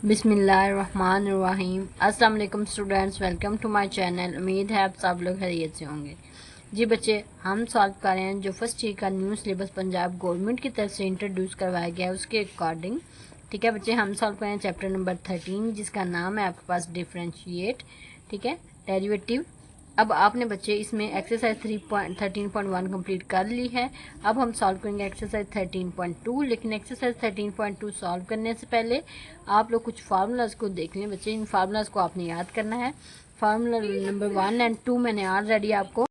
बिस्मिल्लाहिर्रहमानिर्रहीम। अस्सलाम वालेकुम students, welcome to my channel. उम्मीद है आप सब लोग खैरियत से होंगे। जी बच्चे, हम सॉल्व कर रहे हैं जो फर्स्ट ईयर का न्यू सिलेबस पंजाब गवर्नमेंट की तरफ से इंट्रोड्यूस करवाया गया है उसके अकॉर्डिंग। ठीक है बच्चे, हम सॉल्व कर रहे हैं चैप्टर नंबर 13 जिसका नाम है आपके पास डिफ्रेंशिएट। ठीक है, डेरिवेटिव। अब आपने बच्चे इसमें एक्सरसाइज 13.1 कंप्लीट कर ली है। अब हम सॉल्व करेंगे एक्सरसाइज 13.2। लेकिन एक्सरसाइज 13.2 सॉल्व करने से पहले आप लोग कुछ फार्मूलाज को देख लें बच्चे। इन फार्मूलाज को आपने याद करना है। फार्मूला नंबर 1 एंड 2 मैंने ऑलरेडी आपको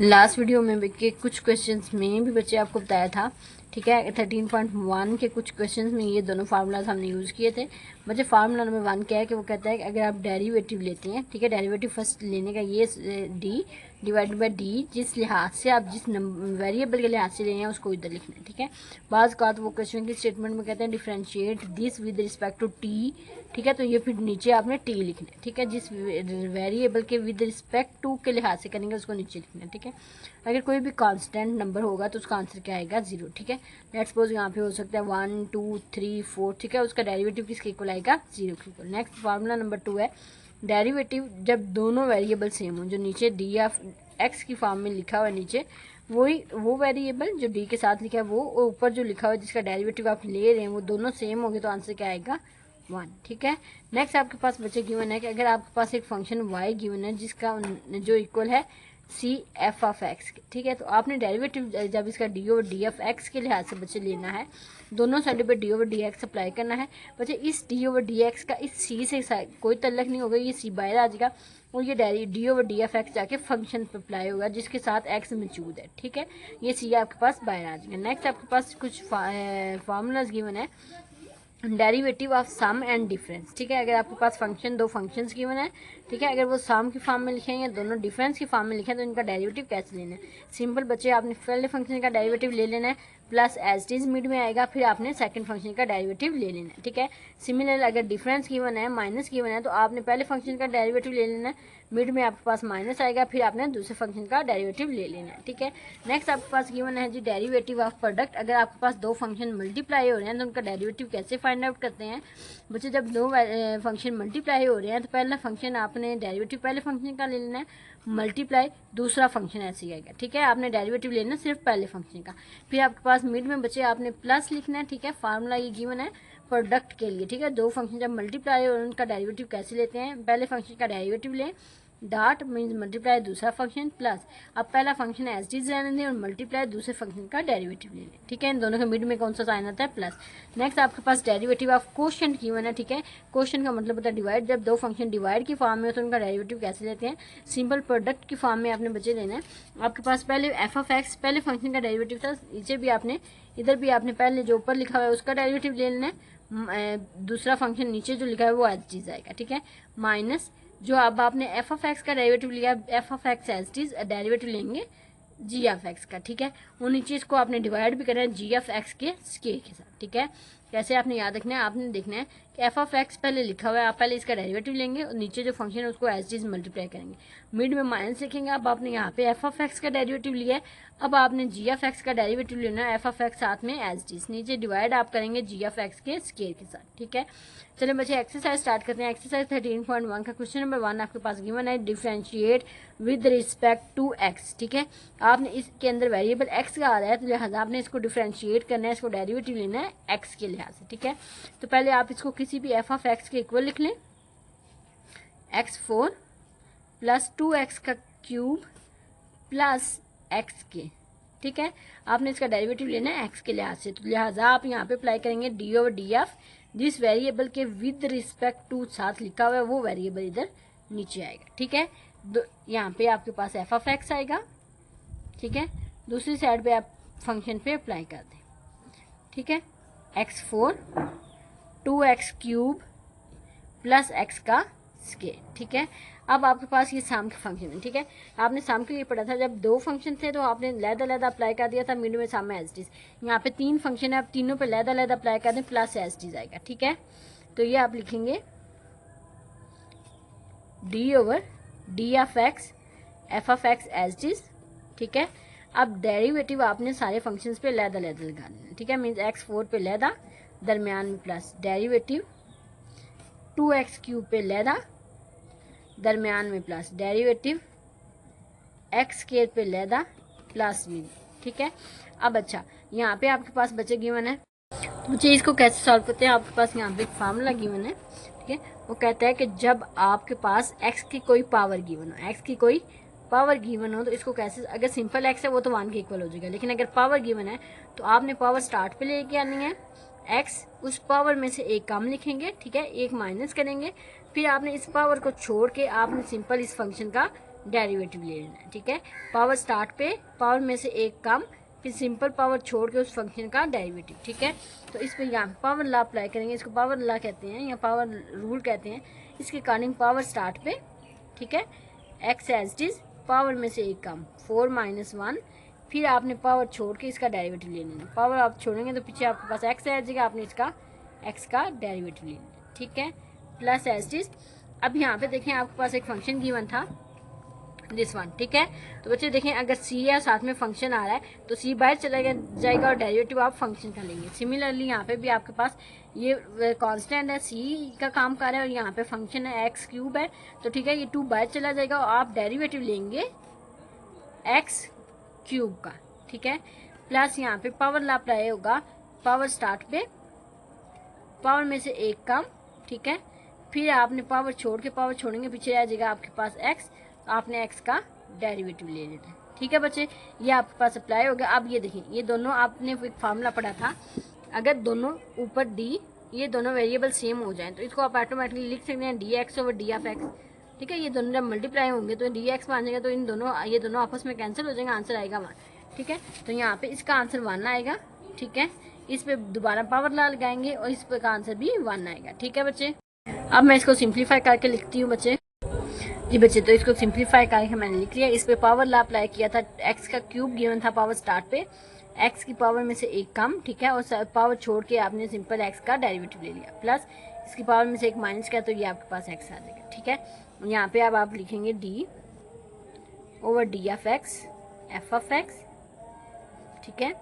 लास्ट वीडियो में भी के कुछ क्वेश्चंस में भी बच्चे आपको बताया था। ठीक है, 13.1 के कुछ क्वेश्चंस में ये दोनों फार्मूलाज हमने यूज़ किए थे बच्चे। फार्मूला नंबर 1 क्या है कि वो कहता है कि अगर आप डेरिवेटिव लेते हैं, ठीक है, डेरिवेटिव फर्स्ट लेने का ये डी डिवाइडेड बाई डी, जिस लिहाज से आप जिस वेरिएबल के लिहाज से ले रहे हैं उसको इधर लिखना है। ठीक है, बाज़ का वो क्वेश्चन की स्टेटमेंट में कहते हैं differentiate this with respect to T. ठीक है, तो ये फिर नीचे आपने टी लिखना है। ठीक है, जिस वेरिएबल के विद रिस्पेक्ट टू के लिहाज से करेंगे उसको नीचे लिखना है। ठीक है, अगर कोई भी कांस्टेंट नंबर होगा तो उसका आंसर क्या आएगा? 0। ठीक है, लेट्स सपोज यहाँ पे हो सकता है 1 2 3 4। ठीक है, उसका डेरिवेटिव किसके इक्वल आएगा? 0 के इक्वल। नेक्स्ट फार्मूला नंबर 2 है डेरिवेटिव जब दोनों वेरिएबल सेम हो, जो नीचे डी ऑफ एक्स की फॉर्म में लिखा हुआ है नीचे वही वो वेरिएबल जो डी के साथ लिखा है वो, और ऊपर जो लिखा हुआ है जिसका डेरिवेटिव आप ले रहे हैं वो दोनों सेम होंगे तो आंसर क्या आएगा? 1। ठीक है, नेक्स्ट आपके पास बच्चे गिवन है कि अगर आपके पास एक फंक्शन y गिवन है जिसका जो इक्वल है सी एफ ऑफ एक्स। ठीक है, तो आपने डेरिवेटिव जब इसका D over D of X के लिहाज से बच्चे लेना है, दोनों साइड पे D over D x apply करना है बच्चे। इस डी ओवर डी एक्स का इस सी से कोई तल्लक नहीं होगा, ये सी बाहर आ जाएगा और ये D over D F x जाके फंक्शन पर अप्लाई होगा जिसके साथ एक्स मौजूद है। ठीक है, ये सी आपके पास बाहर आ जाएगा। नेक्स्ट आपके पास कुछ फार्मूलाज गिवन है derivative of sum and difference. ठीक है, अगर आपके पास फंक्शन दो फंक्शंस गिवन है, ठीक है, अगर वो सम की फॉर्म में लिखे हैं या दोनों डिफरेंस की फॉर्म में लिखे हैं तो इनका डेरिवेटिव कैसे लेना है? सिंपल बच्चे, आपने पहले फंक्शन का डेरिवेटिव ले लेना है plus as it is mid में आएगा, फिर आपने सेकंड फंक्शन का डेरिवेटिव ले लेना है। ठीक है, सिमिलर अगर डिफरेंस गिवन है माइनस गिवन है तो आपने पहले फंक्शन का डेरिवेटिव ले लेना है, मिड में आपके पास माइनस आएगा, फिर आपने दूसरे फंक्शन का डेरिवेटिव ले लेना है। ठीक है, नेक्स्ट आपके पास गिवन है जी डेरिवेटिव ऑफ प्रोडक्ट। अगर आपके पास दो फंक्शन मल्टीप्लाई हो रहे हैं तो उनका डेरिवेटिव कैसे फाइंड आउट करते हैं बच्चे? जब दो फंक्शन मल्टीप्लाई हो रहे हैं तो पहला फंक्शन आपने डेरिवेटिव पहले फंक्शन का ले लेना है, मल्टीप्लाई दूसरा फंक्शन ऐसे ही आएगा। ठीक है, आपने डेरिवेटिव लेना है सिर्फ पहले फंक्शन का, फिर आपके पास मिड में बच्चे आपने प्लस लिखना है। ठीक है, फार्मूला ये गिवन है प्रोडक्ट के लिए। ठीक है, दो फंक्शन जब मल्टीप्लाई हो उनका डेरिवेटिव कैसे लेते हैं? पहले फंक्शन का डेरिवेटिव लें, डॉट मीन्स मल्टीप्लाई दूसरा फंक्शन प्लस, अब पहला फंक्शन एज इट इज रहने दें और मल्टीप्लाई दूसरे फंक्शन का डेरिवेटिव ले लें। ठीक है, इन दोनों के मिड में कौन सा साइन आता है? प्लस। नेक्स्ट आपके पास डेरिवेटिव ऑफ कोशेंट गिवन है। ठीक है, कोशेंट का मतलब होता है डिवाइड। जब दो फंक्शन डिवाइड की फॉर्म में हो तो उनका डेरिवेटिव कैसे लेते हैं? सिंपल प्रोडक्ट की फॉर्म में आपने बच्चे लेना है। आपके पास पहले एफ ऑफ एक्स पहले फंक्शन का डेरिवेटिव था, नीचे भी आपने इधर भी आपने पहले जो ऊपर लिखा हुआ है उसका डेरिवेटिव ले लेना है, दूसरा फंक्शन नीचे जो लिखा है वो एज चीज आएगा। ठीक है, माइनस जो अब आपने एफ ऑफ एक्स का डेरिवेटिव लिया, F of x as it is derivative लेंगे जी ऑफ एक्स का। ठीक है, और नीचे इसको आपने डिवाइड भी करना है जी ऑफ एक्स के स्केयर के साथ। ठीक है, कैसे आपने याद रखना है? आपने देखना है कि एफ ऑफ एक्स पहले लिखा हुआ है, आप पहले इसका डेरिवेटिव लेंगे और नीचे जो फंक्शन है उसको एज इट इज मल्टीप्लाई करेंगे, मिड में माइनस लिखेंगे। अब आपने यहाँ पे एफ ऑफ एक्स का डेरिवेटिव लिया है, अब आपने जी ऑफ एक्स का डेरिवेटिव लेना है, एफ ऑफ एक्स साथ में एज इट इज, नीचे डिवाइड आप करेंगे जी ऑफ एक्स के स्केयर के साथ। ठीक है, चलिए बच्चे एक्सरसाइज स्टार्ट करते हैं। एक्सरसाइज 13.1 का क्वेश्चन नंबर 1 आपके पास गिवन है differentiate with respect to X. ठीक है, आपने इसके अंदर वेरिएबल एक्स का आ रहा है तो लिहाजा आपने इसको डिफरेंशिएट करना है, इसको डेरिवेटिव लेना है एक्स के लिहाज से। ठीक है, तो पहले आप इसको किसी भी एफ ऑफ एक्स के इक्वल लिख लें, x4 प्लस 2x का क्यूब प्लस एक्स के। ठीक है, आपने इसका डेरिवेटिव लेना है एक्स के लिहाज से, तो लिहाजा आप यहाँ पे अप्लाई करेंगे डी ओवर डी ऑफ जिस वेरिएबल के विद रिस्पेक्ट टू साथ लिखा हुआ है वो वेरिएबल इधर नीचे आएगा। ठीक है, यहाँ पे आपके पास एफ ऑफ एक्स आएगा। ठीक है, दूसरी साइड पे आप फंक्शन पे अप्लाई कर दें। ठीक है, x4 2x cube plus x का स्केयर। ठीक है, अब आपके पास ये सम के फंक्शन है। ठीक है, आपने सम के लिए पढ़ा था जब दो फंक्शन थे तो आपने लैदा अप्लाई कर दिया था, मिड में सम एज इट इज। यहाँ पे तीन फंक्शन है, आप तीनों पे लैदा अप्लाई कर दें, प्लस एज इट इज आएगा। ठीक है, तो ये आप लिखेंगे D over D of x F of x as it is. ठीक है, अब डेरिवेटिव आपने सारे फंक्शंस पे लैदा लगा देना। ठीक है, मीन्स x4 पे लैदा, दरमियान में प्लस डेरिवेटिव 2x क्यूब पे लैदा, दरमियान में प्लस, डेरिवेटिव एक्स स्क्वायर पे लैदा प्लस b। ठीक है। अब अच्छा, यहाँ पे आपके पास बचे गिवन है, तो बच्चे इसको कैसे सॉल्व करते हैं। आपके पास यहाँ पे एक फार्मूला गिवन है, ठीक है। वो कहता है कि जब आपके पास x की कोई पावर गिवन हो, x की कोई पावर गिवन हो, तो इसको कैसे, अगर सिंपल x है वो तो 1 के इक्वल हो जाएगा, लेकिन अगर पावर गिवन है तो आपने पावर स्टार्ट पे लेके आनी है, x उस पावर में से एक कम लिखेंगे, ठीक है, एक माइनस करेंगे, फिर आपने इस पावर को छोड़ के आपने सिंपल इस फंक्शन का डेरिवेटिव ले लेना है, ठीक है। पावर स्टार्ट पे पावर में से एक कम, फिर सिंपल पावर छोड़ के उस फंक्शन का डेरिवेटिव, ठीक है। तो इस पर यहाँ पावर लॉ अप्लाई करेंगे, इसको पावर लॉ कहते हैं या पावर रूल कहते हैं। इसके अकॉर्डिंग पावर स्टार्ट पे, ठीक है, X as it is, power में से एक कम 4 - 1, फिर आपने पावर छोड़ के इसका डेरिवेटिव ले लेना। पावर आप छोड़ेंगे तो पीछे आपके पास एक्स आ जाएगा, आपने इसका एक्स का डेरिवेटिव ले लेना, ठीक है, प्लस एज इट इज। अब यहाँ पे देखें आपके पास एक फंक्शन गिवन था, दिस वन, ठीक है। तो बच्चे देखें, अगर सी है साथ में फंक्शन आ रहा है तो सी बाहर चला जाएगा और डेरिवेटिव आप फंक्शन का लेंगे। सिमिलरली यहाँ पे भी आपके पास ये कांस्टेंट है, सी का काम कर रहा है, और यहाँ पे फंक्शन है एक्स क्यूब है, तो ठीक है, ये 2 बाहर चला जाएगा और आप डेरिवेटिव लेंगे एक्स क्यूब का, ठीक है। प्लस यहाँ पे पावर लॉ अप्लाई होगा, पावर स्टार्ट पे पावर में से एक कम, ठीक है, फिर आपने पावर छोड़ के, पावर छोड़ेंगे पीछे आ जाएगा आपके पास एक्स, आपने x का डेरिवेटिव ले लेना है, ठीक है बच्चे। ये आपके पास अप्लाई हो गया। अब ये देखिए, ये दोनों आपने एक फार्मूला पढ़ा था, अगर दोनों ऊपर d, ये दोनों वेरिएबल सेम हो जाएं तो इसको आप ऑटोमेटिकली लिख सकते हैं dx over d of x, ठीक है। ये दोनों जब मल्टीप्लाई होंगे तो dx बन जाएगा, तो इन दोनों, ये दोनों आपस में कैंसिल हो जाएंगे, आंसर आएगा 1, ठीक है। तो यहाँ पे इसका आंसर 1 आएगा, ठीक है। इस पे दोबारा पावर लॉ लगाएंगे और इस पे का आंसर भी 1 आएगा, ठीक है बच्चे। अब मैं इसको सिंप्लीफाई करके लिखती हूँ बच्चे। जी बच्चे, तो इसको सिंप्लीफाई करके मैंने लिख लिया। इस पे पावर लॉ अप्लाई किया था, x का क्यूब गिवन था पावर स्टार्ट पे, x की पावर में से एक कम, ठीक है, और पावर छोड़ के आपने सिंपल x का डेरिवेटिव ले लिया, प्लस इसकी पावर में से एक माइनस किया, तो ये आपके पास x आ जाएगा, ठीक है। यहाँ पे अब आप लिखेंगे d over d of x f of x, ठीक है।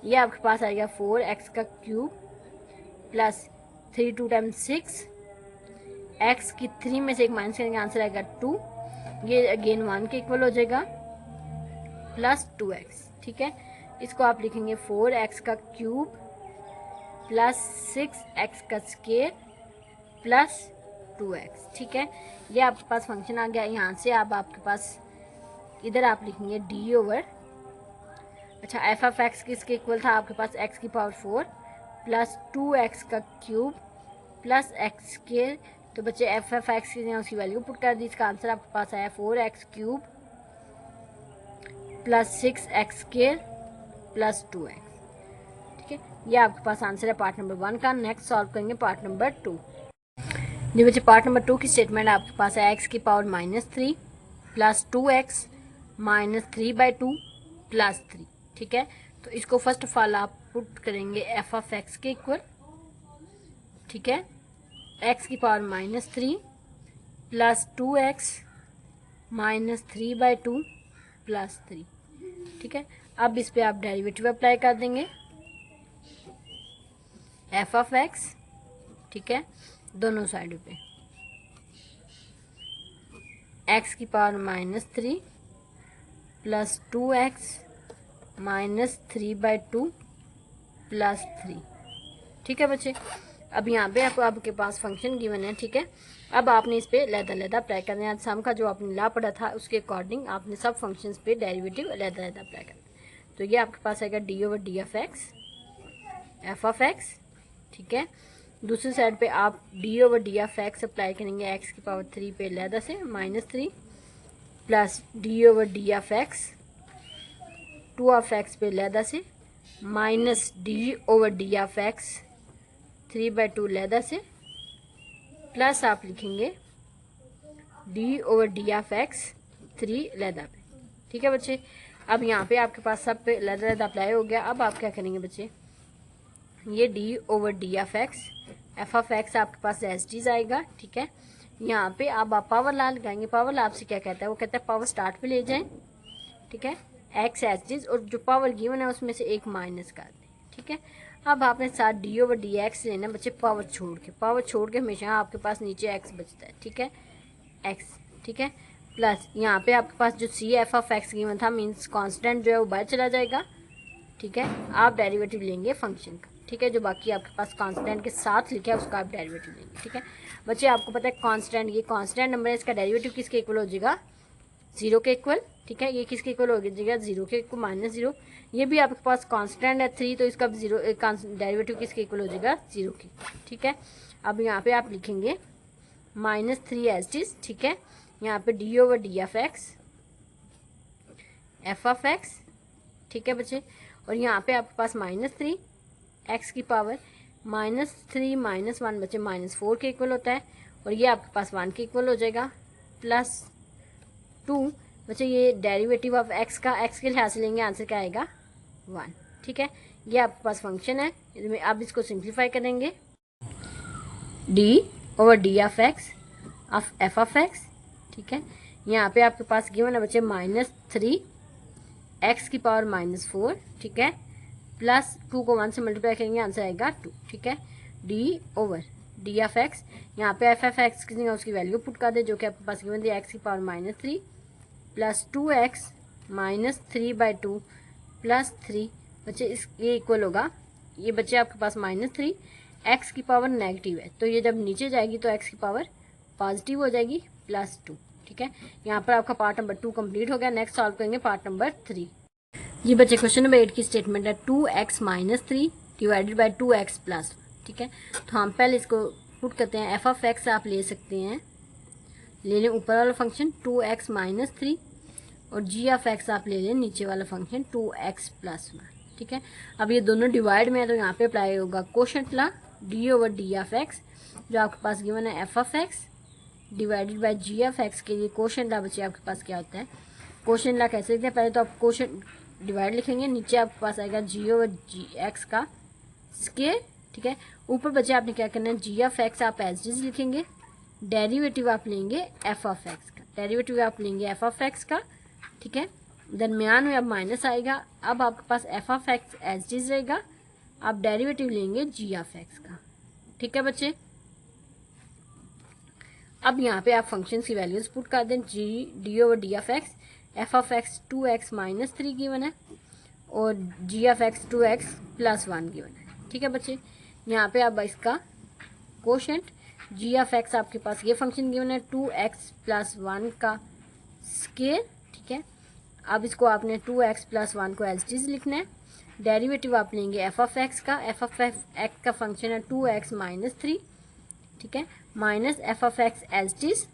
ये आपके पास आएगा 4x का क्यूब प्लस 3 2 टाइम्स 6, x की 3 में से एक माइनस करेंगे, आंसर आएगा 2, ये अगेन 1 के इक्वल हो जाएगा, प्लस 2x, ठीक है। इसको आप लिखेंगे 4x का क्यूब प्लस 6x का स्क्वायर प्लस 2x, ठीक है। ये आपके पास फंक्शन आ गया। यहाँ से अब आपके पास इधर आप लिखेंगे d ओवर, अच्छा, f ऑफ x किसके इक्वल था आपके पास, x की पावर 4 प्लस 2x का क्यूब प्लस x स्क्वायर, तो बच्चे f ऑफ x की उसकी वैल्यू पुट कर दी, इसका आंसर आपके पास आया 4x cube plus 6x square plus 2x, ठीक है। ये आपके पास आंसर है पार्ट नंबर 1 का। नेक्स्ट सॉल्व करेंगे पार्ट नंबर 2। जी बच्चे, पार्ट नंबर 2 की स्टेटमेंट आपके पास है x की power -3 plus 2x minus 3/2 plus 3, ठीक है। तो इसको फर्स्ट ऑफ ऑल आप पुट करेंगे f ऑफ x के इक्वल, ठीक है, x की power -3 plus 2x minus 3/2 plus 3, ठीक है। अब इस पे आप डेरिवेटिव अप्लाई कर देंगे f ऑफ x, ठीक है, दोनों साइडों पे, x की power -3 plus 2x minus 3/2 plus 3, ठीक है बच्चे। अब यहाँ पे आपके पास फंक्शन गिवन है, ठीक है। अब आपने इस पे लैदा अप्लाई करना है। सम का जो आपने लॉ पढ़ा था उसके अकॉर्डिंग आपने सब फंक्शंस पे डेरिवेटिव लैदा अप्लाई करना है। तो ये आपके पास आएगा d over d of x f of x, ठीक है। दूसरी साइड पे आप d over d of x apply करेंगे x की पावर 3 पे लैदा से -3 plus d over d of x 2 of x पे लैदा से minus d over d of x 3/2 लैदा से प्लस आप लिखेंगे d over d of x 3 लैदा पे, ठीक है बच्चे। अब यहाँ पे आपके पास सब पे लैदा अप्लाई हो गया। अब आप क्या करेंगे बच्चे, ये d over d of x f of x आपके पास एज इट इज आएगा, ठीक है। यहाँ पे आप पावर लॉ लगाएंगे। पावर लॉ आपसे क्या कहता है, वो कहता है पावर स्टार्ट पे ले जाएं, ठीक है, x एज इट इज, और जो पावर गिवन है उसमें से एक माइनस कर दें, ठीक है। अब आपने साथ डी ओवर डी एक्स लेना बच्चे पावर छोड़ के हमेशा आपके पास नीचे एक्स बचता है, ठीक है, एक्स, ठीक है, प्लस यहाँ पे आपके पास जो C F of X given था मीन्स कांस्टेंट जो है वो बाहर चला जाएगा, ठीक है, आप डेरिवेटिव लेंगे फंक्शन का, ठीक है, जो बाकी आपके पास कांस्टेंट के साथ लिखा है उसका आप डेरिवेटिव लेंगे, ठीक है बच्चे। आपको पता है कांस्टेंट, ये कांस्टेंट नंबर है, इसका डेरिवेटिव किसके इक्वल हो जाएगा, 0 के इक्वल, ठीक है, ये किसके इक्वल हो जाएगा 0 के इक्वल -0, ये भी आपके पास कांस्टेंट है 3 तो इसका 0 डेरिवेटिव किसके इक्वल हो जाएगा 0 के, ठीक है। अब यहाँ पे आप लिखेंगे -3 एज इट इज, ठीक है, यहाँ पे D over D of x F of x, ठीक है बच्चे, और यहाँ पे आपके पास -3 एक्स की पावर -3 -1 बच्चे -4 के इक्वल होता है, और ये आपके पास 1 के इक्वल हो जाएगा, प्लस 2 बच्चे ये डेरिवेटिव ऑफ एक्स का एक्स के लिहाज से लेंगे, आंसर क्या आएगा 1, ठीक है। ये आपके पास फंक्शन है, आप इसको सिंप्लीफाई करेंगे, D over D of x of F of x, ठीक है, यहाँ पे आपके पास गिवन है बच्चे -3 एक्स की पावर -4, ठीक है, प्लस 2 को 1 से मल्टीप्लाई करेंगे, आंसर आएगा 2, ठीक है, D over D of x, यहाँ पे एफ एफ एक्स किसी उसकी वैल्यू पुट कर दे जो कि आपके पास गिवन थी एक्स की पावर -3 प्लस 2x -3/2 प्लस 3 बच्चे इस ये इक्वल होगा, ये बच्चे आपके पास -3 एक्स की पावर नेगेटिव है तो ये जब नीचे जाएगी तो एक्स की पावर पॉजिटिव हो जाएगी प्लस 2, ठीक है। यहाँ पर आपका पार्ट नंबर 2 कंप्लीट हो गया। नेक्स्ट सॉल्व करेंगे पार्ट नंबर 3। ये बच्चे क्वेश्चन नंबर 8 की स्टेटमेंट है 2x -3 divided by 2x plus, ठीक है, तो हम पहले इसको पुट करते हैं, एफ ऑफ एक्स आप ले सकते हैं, ले लें ऊपर वाला फंक्शन 2x -3 और जी ऑफ एक्स आप ले लें नीचे वाला फंक्शन 2x + 1, ठीक है। अब ये दोनों डिवाइड में है तो यहाँ पे अप्लाई होगा quotient law, D over D of x जो आपके पास गिवन है F of X divided by G of X के लिए कोशेंट ला बच्चे आपके पास क्या होता है, कोशेंट ला कैसे लिखते हैं, पहले तो आप कोशेंट डिवाइड लिखेंगे, नीचे आपके पास आएगा जी ओवर जी एक्स का स्क्वायर, ठीक है, ऊपर बच्चे आपने क्या करना है जी ऑफ एक्स आप एज इट इज लिखेंगे, डेरिवेटिव आप लेंगे एफ ऑफ एक्स का, डेरिवेटिव आप लेंगे एफ ऑफ एक्स का, ठीक है, दरमियान में अब माइनस आएगा, अब आपके पास f of x as it is रहेगा, आप डेरिवेटिव लेंगे जी ऑफ एक्स का, ठीक है बच्चे। अब यहाँ पे आप फंक्शन की वैल्यूज पुट कर दें, G D over D of x F of x 2x -3 given है और जी ऑफ एक्स 2x + 1 गिवन है, ठीक है बच्चे। यहाँ पे अब इसका कोशेंट जी ऑफ एक्स आपके पास ये फंक्शन गिवन है 2x + 1 का स्क्वायर, ठीक है, अब इसको आपने 2x + 1 को एज इट इज लिखना है, डेरिवेटिव आप लेंगे एफ ऑफ एक्स का, एफ ऑफ एक्स का फंक्शन है 2x -3, ठीक है, minus f of x as it is,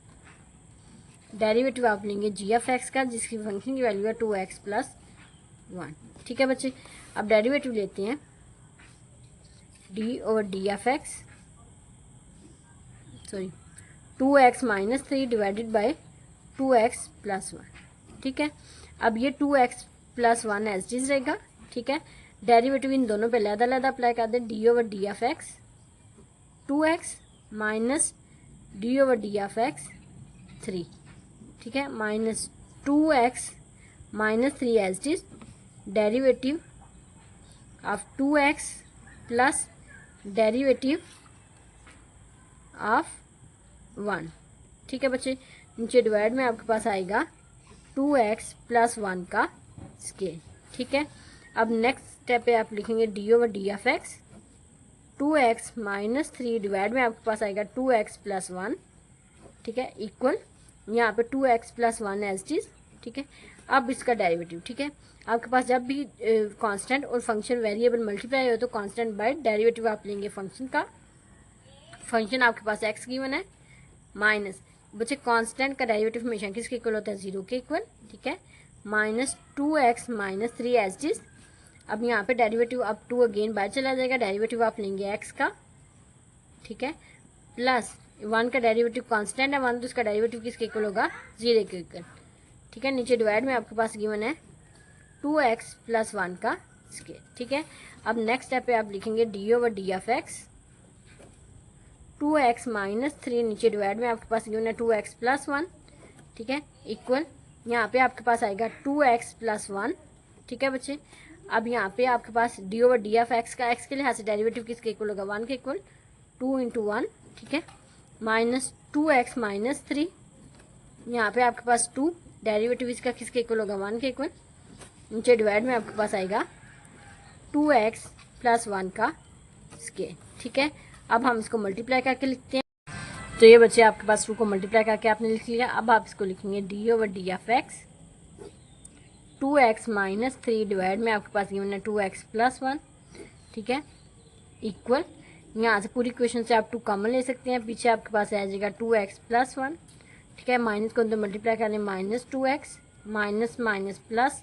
derivative आप लेंगे जी ऑफ एक्स का जिसकी फंक्शन की वैल्यू है 2x + 1, ठीक है बच्चे। अब डेरिवेटिव लेते हैं D over D of x 2x -3 divided by 2x + 1, ठीक है। अब ये 2x + 1 एज इट इज रहेगा, ठीक है, डेरिवेटिव इन दोनों पे अलग-अलग अप्लाई कर दें, d over D of x 2x minus d over D of x 3, ठीक है, minus 2x -3 as it is, derivative of 2x plus derivative of 1, ठीक है बच्चे। नीचे डिवाइड में आपके पास आएगा 2x + 1 का स्क्वायर, ठीक है। अब नेक्स्ट स्टेप पे आप लिखेंगे D over D of x 2x -3 divide में आपके पास आएगा 2x + 1, ठीक है, इक्वल यहाँ पे 2x + 1 एज इट इज, ठीक है। अब इसका डेरिवेटिव, ठीक है, आपके पास जब भी कांस्टेंट और फंक्शन वेरिएबल मल्टीप्लाई हो तो कांस्टेंट बाय डेरिवेटिव आप लेंगे फंक्शन का, फंक्शन आपके पास x गिवन है माइनस बच्चे कांस्टेंट का डेरिवेटिव हमेशा किसके इक्वल होता है 0 के इक्वल, ठीक है, -2x -3 एज इट इज। अब यहाँ पे डेरिवेटिव अब 2 अगेन बाहर चला जाएगा, डेरिवेटिव आप लेंगे x का, ठीक है, प्लस 1 का डेरिवेटिव कांस्टेंट है 1 तो इसका डेरिवेटिव किसके इक्वल होगा 0 के इक्वल, ठीक है। नीचे डिवाइड में आपके पास गिवन है 2x + 1 का स्क्वायर, ठीक है। अब नेक्स्ट स्टेप पे आप लिखेंगे D over D of x 2x -3 नीचे डिवाइड में आपके पास गिवन है 2x + 1, ठीक है, इक्वल यहाँ पे आपके पास आएगा 2x + 1, ठीक है बच्चे। अब यहाँ पे आपके पास d over D of x का एक्स के लिहाज से डेरिवेटिव किसके इक्वल होगा, 1 के इक्वल, 2 इंटू 1, ठीक है, माइनस 2x माइनस 3, यहाँ पे आपके पास 2, डेरिवेटिव इसका किसके इक्वल होगा, 1 के इक्वल, नीचे डिवाइड में आपके पास आएगा 2x प्लस 1 का स्केयर, ठीक है। अब हम इसको मल्टीप्लाई करके लिखते हैं। तो ये बच्चे आपके पास 2 को मल्टीप्लाई करके आपने लिख लिया। अब आप इसको लिखेंगे D over D of x 2x minus 3 divide में आपके पास गिवन है 2x प्लस 1, ठीक है, इक्वल, यहाँ से पूरी इक्वेशन से आप 2 कॉमन ले सकते हैं, पीछे आपके पास आ जाएगा 2x प्लस 1, ठीक है, माइनस को अंदर मल्टीप्लाई कर लें, minus 2x minus minus plus,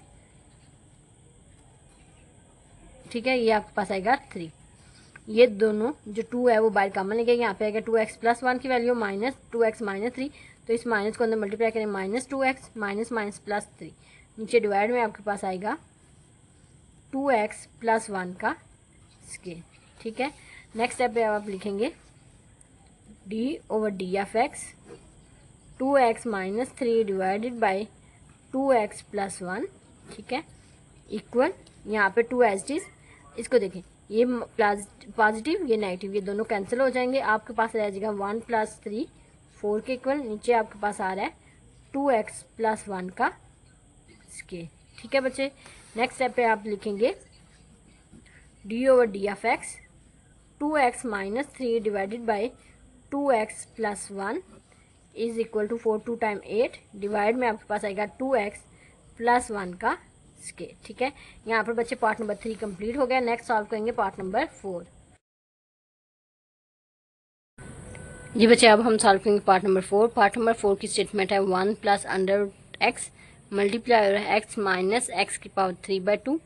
ठीक है, ये आपके पास आएगा 3। ये दोनों जो 2 है वो बाहर कॉमन लेंगे, यहाँ पे आएगा 2x प्लस 1 की वैल्यू माइनस 2x माइनस 3, तो इस माइनस को अंदर मल्टीप्लाई करें, minus 2x minus minus plus 3, नीचे डिवाइड में आपके पास आएगा 2x प्लस 1 का स्केयर, ठीक है। नेक्स्ट स्टेप पे आप लिखेंगे D over D of x 2x minus 3 divided by 2x plus 1, ठीक है, इक्वल, यहाँ पे 2 एज इट इज, इसको देखें, ये पॉजिटिव ये नेगेटिव ये दोनों कैंसिल हो जाएंगे, आपके पास रह जाएगा 1 प्लस 3 4 के इक्वल, नीचे आपके पास आ रहा है 2x प्लस 1 का स्केयर, ठीक है बच्चे। नेक्स्ट स्टेप पे आप लिखेंगे D over D of x 2x minus 3 divided by 2x plus 1 is equal to 4 2 time 8 divide में आपके पास आएगा 2x प्लस 1 का स्केयर, ठीक है। यहाँ पर बच्चे पार्ट नंबर 3 कंप्लीट हो गया। नेक्स्ट सॉल्व करेंगे पार्ट नंबर 4। जी बच्चे अब हम सॉल्व करेंगे पार्ट नंबर 4। पार्ट नंबर 4 की स्टेटमेंट है 1 plus under x multiply x minus x की power 3/2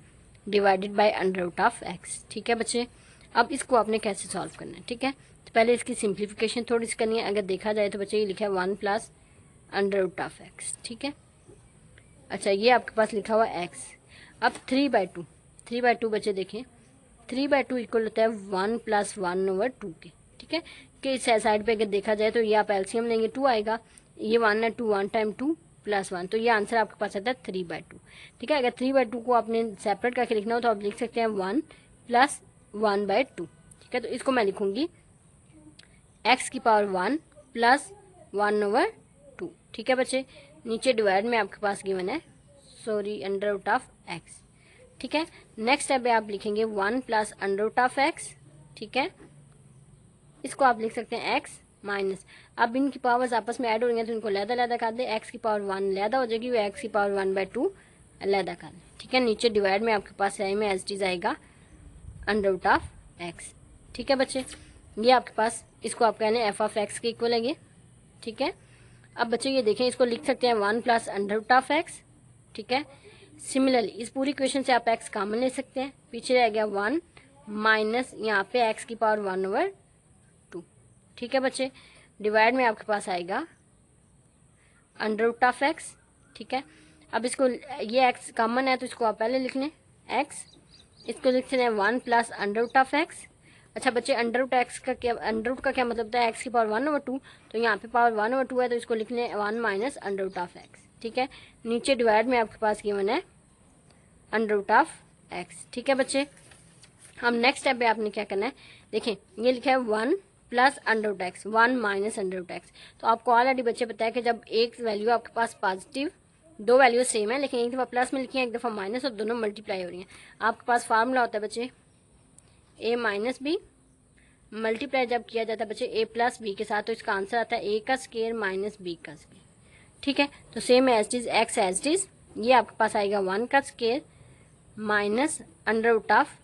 divided by under root of x, ठीक है बच्चे। अब इसको आपने कैसे सॉल्व करना है, ठीक है, तो पहले इसकी सिंप्लीफिकेशन थोड़ी सी करनी है। अगर देखा जाए तो बच्चे ये लिखा है 1 plus under root of x, ठीक है। अच्छा ये आपके पास लिखा हुआ एक्स, अब 3/2 बच्चे देखें 3/2 इक्वल होता है 1 प्लस 1/2 के, ठीक है, कि इस साइड पे अगर देखा जाए तो ये आप एलसीएम लेंगे 2 आएगा, ये 1 है 2 1 टाइम 2 प्लस 1, तो ये आंसर आपके पास आता है 3/2, ठीक है। अगर 3/2 को आपने सेपरेट करके लिखना हो तो आप लिख सकते हैं 1 प्लस 1/2, ठीक है। तो इसको मैं लिखूंगी x की पावर 1 प्लस 1/2, ठीक है बच्चे। नीचे डिवाइड में आपके पास गिवन है अंडर रूट ऑफ एक्स, ठीक है। नेक्स्ट स्टेप पे आप लिखेंगे 1 plus under root of x, ठीक है, इसको आप लिख सकते हैं x माइनस, अब इनकी पावर्स आपस में ऐड हो रही हैं तो इनको लहदा कर दे, x की पावर 1 लहदा हो जाएगी, वो x की पावर 1/2 लहदा कर दे, ठीक है। नीचे डिवाइड में आपके पास में एज इट इज आएगा अंडर रूट ऑफ x, ठीक है बच्चे। ये आपके पास इसको आप कहने एफ ऑफ एक्स के इक्वल है ये, ठीक है। अब बच्चे ये देखें इसको लिख सकते हैं 1 plus under root of x, ठीक है। सिमिलरली इस पूरी इक्वेशन से आप x कॉमन ले सकते हैं, पीछे रह गया 1 माइनस यहाँ पे x की पावर 1/2, ठीक है बच्चे। डिवाइड में आपके पास आएगा अंडर रूट ऑफ एक्स, ठीक है। अब इसको ये x कॉमन है तो इसको आप पहले लिख लें x, इसको लिखते हैं 1 plus under root of x. अच्छा बच्चे अंडर रूट एक्स का क्या, अंडर रूट का क्या मतलब होता है, x की पावर 1/2, तो यहाँ पे पावर 1/2 है तो इसको लिख लें 1 minus under root of x, ठीक है। नीचे डिवाइड में आपके पास गिवन है अंडर रूट ऑफ एक्स, ठीक है बच्चे। हम नेक्स्ट स्टेप पे आपने क्या करना है, देखें ये लिखा है 1 plus under root x 1 minus under root x, तो आपको ऑलरेडी बच्चे पता है कि जब एक वैल्यू आपके पास पॉजिटिव, दो वैल्यू सेम है लेकिन एक दफ़ा प्लस में लिखी है एक दफ़ा माइनस और दोनों मल्टीप्लाई हो रही हैं, आपके पास फार्मूला होता है बच्चे a माइनस बी, मल्टीप्लाई जब किया जाता है बच्चे a प्लस बी के साथ तो इसका आंसर आता है a का स्केयर माइनस b का स्केयर, ठीक है। तो same as is x as is, ये आपके पास आएगा 1 का square minus under root of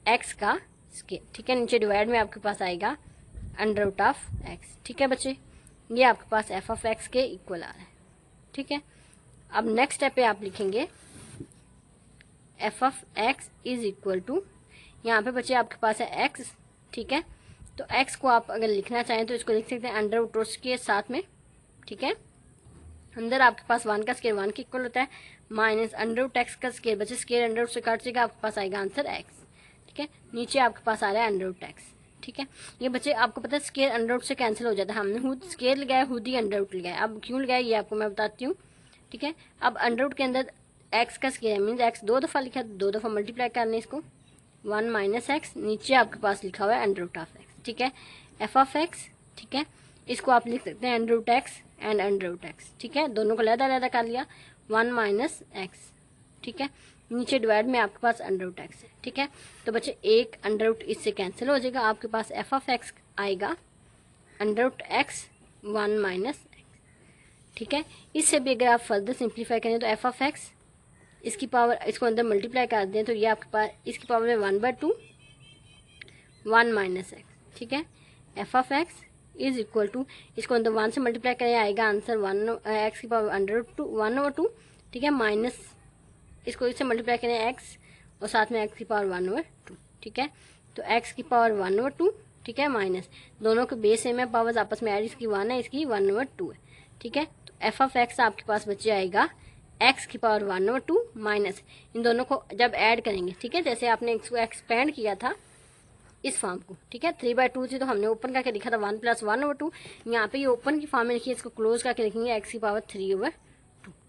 x का स्केयर, ठीक है। नीचे डिवाइड में आपके पास आएगा अंडर रूट ऑफ x, ठीक है बच्चे। ये आपके पास f ऑफ x के इक्वल आ रहा है, ठीक है। अब नेक्स्ट स्टेप पे आप लिखेंगे f of x is equal to, यहाँ पे बच्चे आपके पास है x, ठीक है। तो x को आप अगर लिखना चाहें तो इसको लिख सकते हैं अंडर रूट के साथ में, ठीक है। अंदर आपके पास 1 का स्केयर 1 के इक्वल होता है माइनस अंडर रूट x का स्केयर, बच्चे स्केयर अंडर रूट से काट जाएगा, आपके पास आएगा आंसर x, ठीक है। नीचे आपके पास आ रहा है अंडर रूट x, ठीक है। ये बच्चे आपको पता है स्केयर अंडर रूट से कैंसिल हो जाता है, हमने खुद स्केयर लगाया खुद ही अंडर रूट लगाया, अब क्यों लगाया ये आपको मैं बताती हूँ, ठीक है। अब अंडर रूट के अंदर एक्स का स्क्वायर मीन्स एक्स 2 दफ़ा लिखा तो 2 दफ़ा मल्टीप्लाई करना इसको, 1 माइनस एक्स, नीचे आपके पास लिखा हुआ है अंडर रूट ऑफ एक्स, ठीक है, एफ ऑफ एक्स, ठीक है। इसको आप लिख सकते हैं under root x and under root x, ठीक है, दोनों को अलग-अलग कर लिया, 1 माइनस एक्स, ठीक है, नीचे डिवाइड में आपके पास अंडर रूट एक्स है, ठीक है। तो बच्चे एक अंडर रूट इससे कैंसिल हो जाएगा, आपके पास एफ ऑफ एक्स आएगा under root x 1 minus x, ठीक है। इससे भी अगर आप फर्दर सिंप्लीफाई करें तो एफ ऑफ एक्स इसकी पावर इसको अंदर मल्टीप्लाई कर दें तो ये आपके पास इसकी पावर है 1/2 1 माइनस एक्स, ठीक है। F of x is equal to इसको अंदर 1 से मल्टीप्लाई करें आएगा आंसर 1 एक्स की पावर अंडर रूट 1/2, ठीक है, माइनस इसको इससे मल्टीप्लाई करें एक्स और साथ में एक्स की पावर 1/2, ठीक है। तो एक्स की पावर 1/2, ठीक है, माइनस दोनों के बेस सेम है, पावर्स आपस में ऐड, इसकी 1 है इसकी 1/2 है, ठीक है। तो एफ ऑफ एक्स आपके पास बच्चे आएगा एक्स की पावर 1/2 माइनस इन दोनों को जब ऐड करेंगे, ठीक है, जैसे आपने इसको एक्सपेंड किया था इस फॉर्म को, ठीक है, 3/2 थी तो हमने ओपन करके लिखा था 1 + 1/2, यहाँ पे ये ओपन की फॉर्म में लिखिए, इसको क्लोज करके लिखेंगे एक्स की पावर 3/2,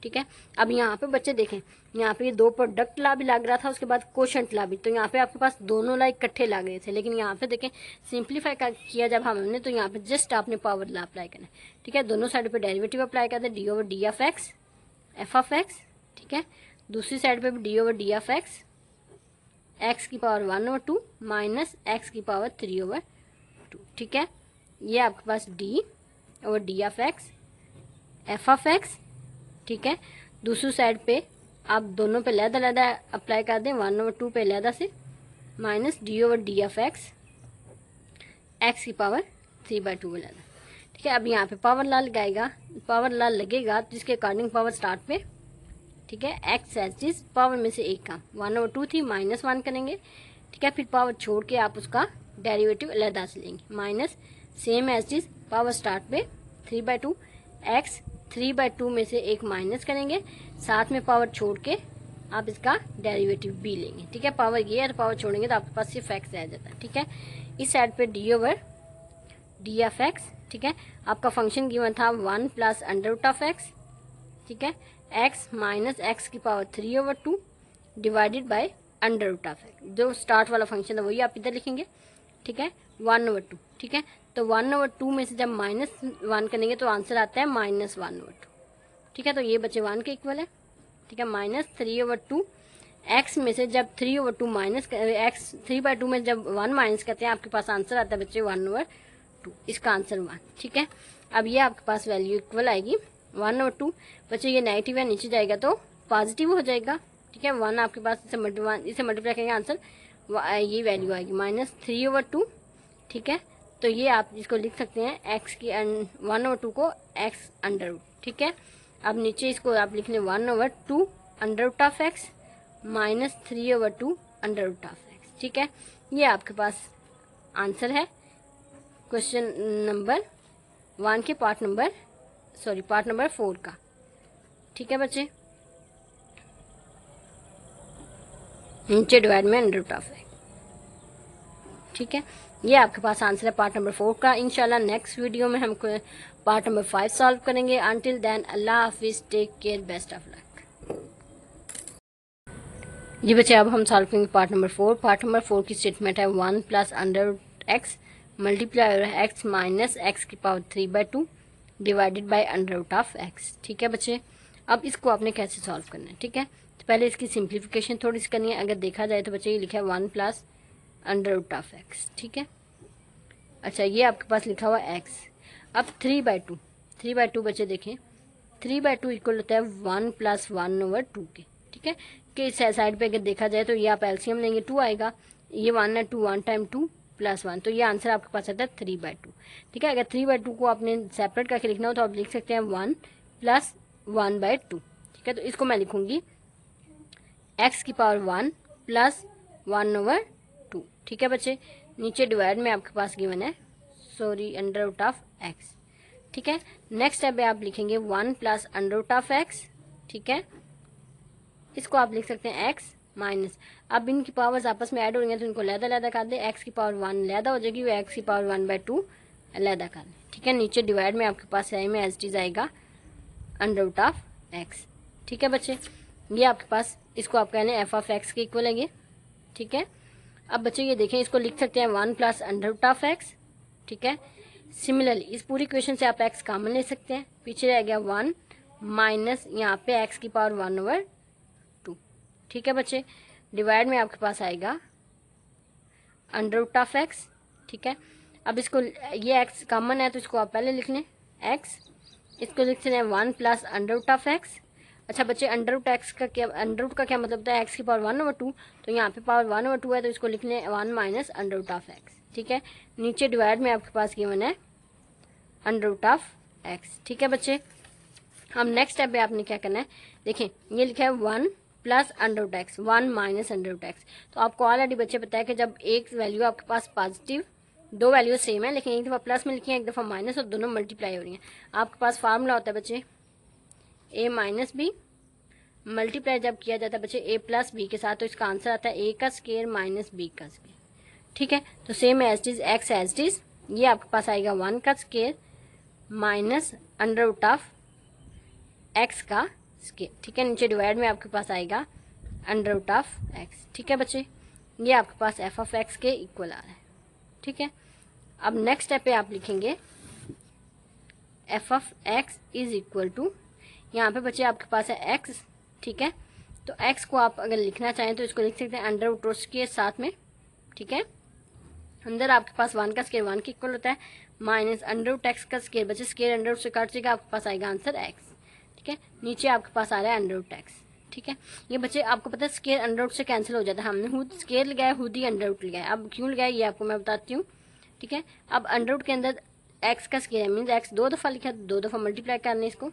ठीक है। अब यहाँ पे बच्चे देखें, यहाँ पे ये दो प्रोडक्ट ला भी लग रहा था, उसके बाद कोशंट ला भी, तो यहाँ पे आपके पास दोनों ला इकट्ठे लग रहे थे, लेकिन यहाँ पे देखें सिंप्लीफाई किया जब हमने तो यहाँ पे जस्ट आपने पावर ला अप्लाई करना है, ठीक है, दोनों साइड पे डेरिवेटिव अप्लाई करते हैं, d/d of x F of x, ठीक है, दूसरी साइड पे भी d/d ऑफ एक्स एक्स की पावर 1/2 माइनस एक्स की पावर 3/2, ठीक है। ये आपके पास d/d of x F of x, ठीक है, दूसरी साइड पे आप दोनों पे लहदा अप्लाई कर दें 1/2 पे लहदा से minus d/d of x x की पावर 3/2 पे लहदा, ठीक है। अब यहाँ पे पावर ला लगाएगा, पावर ला लगेगा जिसके अकॉर्डिंग पावर स्टार्ट पे, ठीक है, एक्स एज इज पावर में से एक का 1/2 थी -1 करेंगे, ठीक है, फिर पावर छोड़ के आप उसका डेरिवेटिव अलहदा से लेंगे, minus same as is power start पे 3/2 एक्स 3/2 में से एक माइनस करेंगे, साथ में पावर छोड़ के आप इसका डेरिवेटिव भी लेंगे, ठीक है, पावर ये है तो पावर छोड़ेंगे तो आपके पास सिर्फ एक्स रह जाता है, ठीक है। इस साइड पे d/d ऑफ एक्स, ठीक है, आपका फंक्शन गिवन था 1 + अंडर रूट ऑफ एक्स, ठीक है, एक्स माइनस एक्स की power 3/2 divided by under root of x, जो स्टार्ट वाला फंक्शन था वही आप इधर लिखेंगे, ठीक है, 1/2, ठीक है। तो 1/2 में से जब -1 करेंगे तो आंसर आता है -1/2, ठीक है, तो ये बचे 1 के इक्वल है, ठीक है, -3/2 एक्स में से जब 3/2 माइनस एक्स 3/2 में जब 1 माइनस करते हैं आपके पास आंसर आता है बच्चे 1/2, इसका आंसर 1, ठीक है। अब ये आपके पास वैल्यू इक्वल आएगी 1/2, बच्चे ये नेगेटिव है नीचे जाएगा तो पॉजिटिव हो जाएगा, ठीक है, 1 आपके पास इसे मल्टीप्लाई करेंगे आंसर ये वैल्यू आएगी -3/2, ठीक है। तो ये आप इसको लिख सकते हैं एक्स की 1/2 को एक्स अंडर रूट, ठीक है। अब नीचे इसको आप लिख लें 1/2 under root of x -3/2 under root of x, ठीक है। ये आपके पास आंसर है क्वेश्चन नंबर 1 के पार्ट नंबर 4 का, ठीक है बच्चे, नीचे डिवाइड में अंडर रूट ऑफ एक्स, ठीक है। ये आपके पास आंसर है पार्ट नंबर 4 का। इंशाल्लाह नेक्स्ट वीडियो में हम पार्ट नंबर 5 सॉल्व करेंगे। अंटिल देन अल्लाह हाफिज, take care, best of luck. जी बच्चे अब हम सॉल्व करेंगे पार्ट नंबर 4। पार्ट नंबर 4 की स्टेटमेंट है 1 + under root x multiply x minus x की power 3/2 divided by under root of x, ठीक है बच्चे। अब इसको आपने कैसे सॉल्व करना है, ठीक है, तो पहले इसकी सिंप्लीफिकेशन थोड़ी सी करनी है। अगर देखा जाए तो बच्चे ये लिखा है 1 + अंडर रूट ऑफ एक्स, ठीक है। अच्छा ये आपके पास लिखा हुआ एक्स, अब 3/2 बच्चे देखें 3/2 इक्वल होता है 1 + 1/2 के, ठीक है, कि इस साइड पे अगर देखा जाए तो ये आप एलसीएम लेंगे 2 आएगा, ये 1 है 2 1 टाइम 2 + 1, तो ये आंसर आपके पास आता है 3/2, ठीक है। अगर 3/2 को आपने सेपरेट करके लिखना हो तो आप लिख सकते हैं 1 + 1/2, ठीक है। तो इसको मैं लिखूंगी एक्स की पावर 1 + 1/2, ठीक है बच्चे। नीचे डिवाइड में आपके पास गिवन है अंडर रूट ऑफ एक्स, ठीक है। नेक्स्ट स्टेप में आप लिखेंगे 1 + अंडर रूट ऑफ एक्स, ठीक है, इसको आप लिख सकते हैं एक्स माइनस, अब इनकी पावर्स आपस में ऐड हो रही हैं तो इनको लहदा कर दे, एक्स की पावर 1 लहदा हो जाएगी, वो एक्स की पावर 1/2 लहदा कर दे, ठीक है। नीचे डिवाइड में आपके पास है में एज टीज आएगा अंडर रूट ऑफ एक्स, ठीक है बच्चे। ये आपके पास, इसको आप कहने एफ ऑफ एक्स के इक्वल है ये, ठीक है। अब बच्चे ये देखें, इसको लिख सकते हैं 1 plus under root of x, ठीक है। सिमिलरली इस पूरी इक्वेशन से आप एक्स कॉमन ले सकते हैं, पीछे रह गया 1 माइनस यहाँ पे एक्स की पावर 1/2, ठीक है बच्चे। डिवाइड में आपके पास आएगा अंडर रूट ऑफ एक्स, ठीक है। अब इसको, ये एक्स कॉमन है तो इसको आप पहले लिख लें एक्स, इसको लिख लें 1 plus under root of x. अच्छा बच्चे, अंडर रूट एक्स का क्या, अंडर रूट का क्या मतलब होता है, एक्स की पावर 1/2, तो यहाँ पे पावर 1/2 है तो इसको लिख लें 1 minus under root of x, ठीक है। नीचे डिवाइड में आपके पास गिवन है अंडर रूट ऑफ एक्स, ठीक है बच्चे। अब नेक्स्ट स्टेप पे आपने क्या करना है, देखें ये लिखा है 1 plus under root x, 1 minus under root x. तो आपको ऑलरेडी बच्चे पता है कि जब एक वैल्यू आपके पास पॉजिटिव, दो वैल्यू सेम है लेकिन एक दफ़ा प्लस में लिखी है एक दफ़ा माइनस और दोनों मल्टीप्लाई हो रही हैं, आपके पास फार्मूला होता है बच्चे a माइनस बी, मल्टीप्लाई जब किया जाता है बच्चे a प्लस बी के साथ तो इसका आंसर आता है a का स्केयर माइनस b का स्केयर, ठीक है। तो same as is x as is, ये आपके पास आएगा 1 का square minus under root of x का स्केयर, ठीक है। नीचे डिवाइड में आपके पास आएगा अंडर रूट ऑफ एक्स, ठीक है बच्चे। ये आपके पास एफ ऑफ एक्स के इक्वल आ रहा है, ठीक है। अब नेक्स्ट स्टेप पे आप लिखेंगे f of x is equal to, यहाँ पे बच्चे आपके पास है एक्स, ठीक है। तो एक्स को आप अगर लिखना चाहें तो इसको लिख सकते हैं अंडर रूट स्केयर साथ में, ठीक है। अंदर आपके पास 1 का स्केयर 1 के इक्वल होता है माइनस अंडर रूट एक्स का स्केयर, बच्चे स्केयर अंडर रूट से काट जाएगा, आपके पास आएगा आंसर एक्स, ठीक है। नीचे आपके पास आ रहा है अंडर रूट एक्स, ठीक है। ये बच्चे आपको पता है स्केयर अंडर रूट से कैंसिल हो जाता है, हमने खुद स्केयर लगाया खुद ही अंडर रूट लगाया, अब क्यों लगाया ये आपको मैं बताती हूँ, ठीक है। अब अंडर रूट के अंदर एक्स का स्केयर है मीन्स एक्स 2 दफ़ा लिखा है, 2 दफ़ा मल्टीप्लाई करने इसको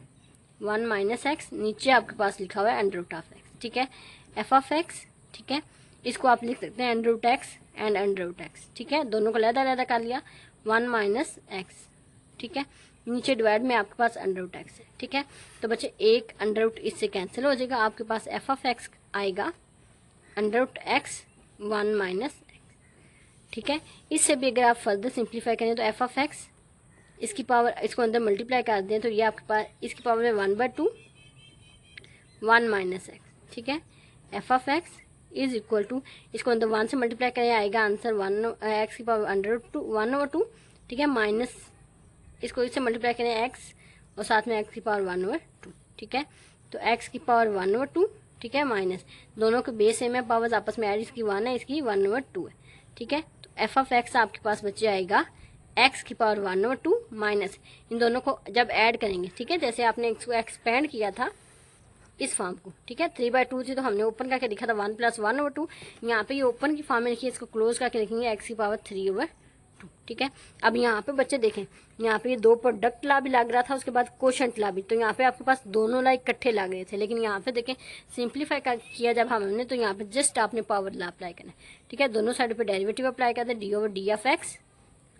1 माइनस एक्स, नीचे आपके पास लिखा हुआ है अंडर रूट ऑफ एक्स, ठीक है। एफ ऑफ एक्स, ठीक है, इसको आप लिख सकते हैं under root x and under root x, ठीक है। दोनों को अलग-अलग कर लिया 1 माइनस एक्स, ठीक है। नीचे डिवाइड में आपके पास अंडर रूट एक्स है, ठीक है। तो बच्चे एक अंडर रूट इससे कैंसिल हो जाएगा, आपके पास एफ ऑफ एक्स आएगा under root x 1 minus x, ठीक है। इससे भी अगर आप फर्दर सिंप्लीफाई करें तो एफ ऑफ एक्स, इसकी पावर इसको अंदर मल्टीप्लाई कर दें तो ये आपके पास इसकी पावर है 1/2 1 माइनस एक्स, ठीक है। F of x is equal to, इसको अंदर 1 से मल्टीप्लाई करें आएगा आंसर 1 एक्स की पावर अंडर रूट 1/2, ठीक है, माइनस इसको इससे मल्टीप्लाई करें एक्स और साथ में एक्स की पावर 1/2, ठीक है। तो एक्स की पावर 1/2, ठीक है, माइनस दोनों के बेस सेम है, पावर्स आपस में ऐड, इसकी 1 है इसकी 1/2 है, ठीक है। तो एफ ऑफ एक्स आपके पास बच्चे आएगा एक्स की पावर 1/2 माइनस इन दोनों को जब ऐड करेंगे, ठीक है, जैसे आपने इसको एक्सपेंड किया था इस फॉर्म को, ठीक है। 3/2 थी तो हमने ओपन करके लिखा था 1 प्लस 1/2, यहाँ पे ये ओपन की फॉर्म में लिखी है, इसको क्लोज करके लिखेंगे एक्स की पावर 3/2, ठीक है। अब यहाँ पे बच्चे देखें, यहाँ पे ये दो प्रोडक्ट ला भी लग रहा था, उसके बाद कोशंट ला भी, तो यहाँ पे आपके पास दोनों ला इकट्ठे लग रहे थे, लेकिन यहाँ पे देखें सिंप्लीफाई किया जब हमने तो यहाँ पे जस्ट आपने पावर ला अप्लाई करना है, ठीक है। दोनों साइड पे डेरिवेटिव अप्लाई करते हैं d of x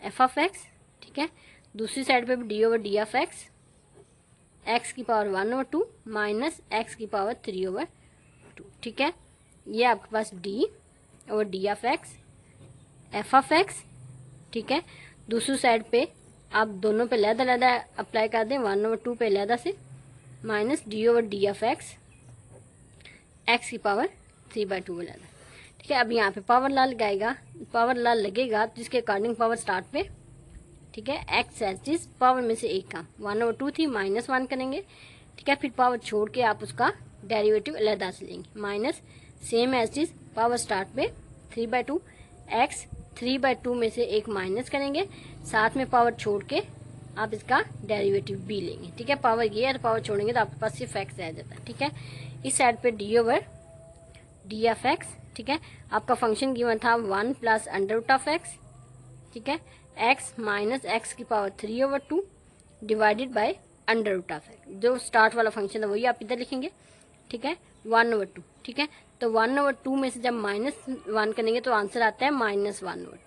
F of x, ठीक है। दूसरी साइड पे भी डी ऑफ एक्स एक्स की पावर 1/2 माइनस एक्स की पावर 3/2, ठीक है। ये आपके पास d of x F of x, ठीक है। दूसरी साइड पे आप दोनों पे लहदा अप्लाई कर दें 1/2 पे लहदा से minus D of x x की पावर 3/2 लहदा, ठीक है। अब यहाँ पे पावर ला लगाएगा, पावर ला लगेगा जिसके अकॉर्डिंग पावर स्टार्ट पे, ठीक है, एक्स एज इज पावर में से एक का 1/2 थी -1 करेंगे, ठीक है। फिर पावर छोड़ के आप उसका डेरिवेटिव अलहदा से लेंगे minus same as is power start पे 3/2 एक्स 3/2 में से एक माइनस करेंगे, साथ में पावर छोड़ के आप इसका डेरिवेटिव भी लेंगे, ठीक है। पावर ये है तो पावर छोड़ेंगे तो आपके पास सिर्फ एक्स रह जाता है, ठीक है। इस साइड पे डी ऑफ एक्स, ठीक है। आपका फंक्शन गिवन था 1 plus under root of x, ठीक है, एक्स माइनस एक्स की power 3/2 divided by under root of x, जो स्टार्ट वाला फंक्शन है वही आप इधर लिखेंगे, ठीक है, 1/2, ठीक है। तो 1/2 में से जब -1 करेंगे तो आंसर आता है -1/2,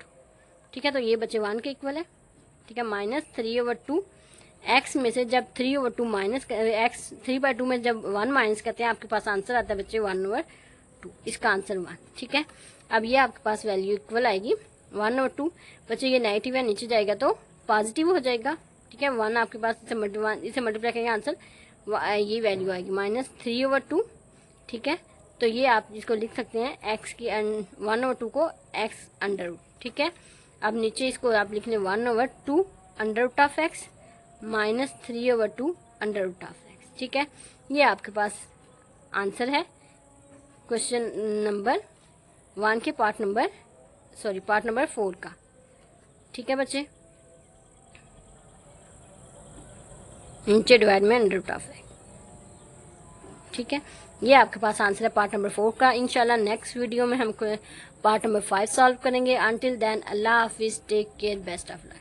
ठीक है। तो ये बच्चे 1 के इक्वल है, ठीक है, माइनस 3/2 एक्स में से जब 3/2 माइनस एक्स 3/2 में जब 1 माइनस करते हैं आपके पास आंसर आता है बच्चे 1/2, इसका आंसर 1, ठीक है। अब ये आपके पास वैल्यू इक्वल आएगी 1/2, बच्चे ये नेगेटिव है नीचे जाएगा तो पॉजिटिव हो जाएगा, ठीक है। 1 आपके पास इसे मल्टीप्लाई करेंगे आंसर ये वैल्यू आएगी -3/2 ठीक है, तो ये आप इसको लिख सकते हैं एक्स की 1/2 को एक्स अंडर रूट। ठीक है, अब नीचे इसको आप लिख लें 1/2 under root of x minus 3/2 under root of x. ठीक है, ये आपके पास आंसर है क्वेश्चन नंबर 1 के पार्ट नंबर 4 का। ठीक है बच्चे, नीचे डिवाइड में अंडर रूट ऑफ एक्स। ठीक है, ये आपके पास आंसर है पार्ट नंबर 4 का। इंशाल्लाह नेक्स्ट वीडियो में हम पार्ट नंबर 5 सॉल्व करेंगे। अंटिल देन अल्लाह हाफिज, take care, best of luck.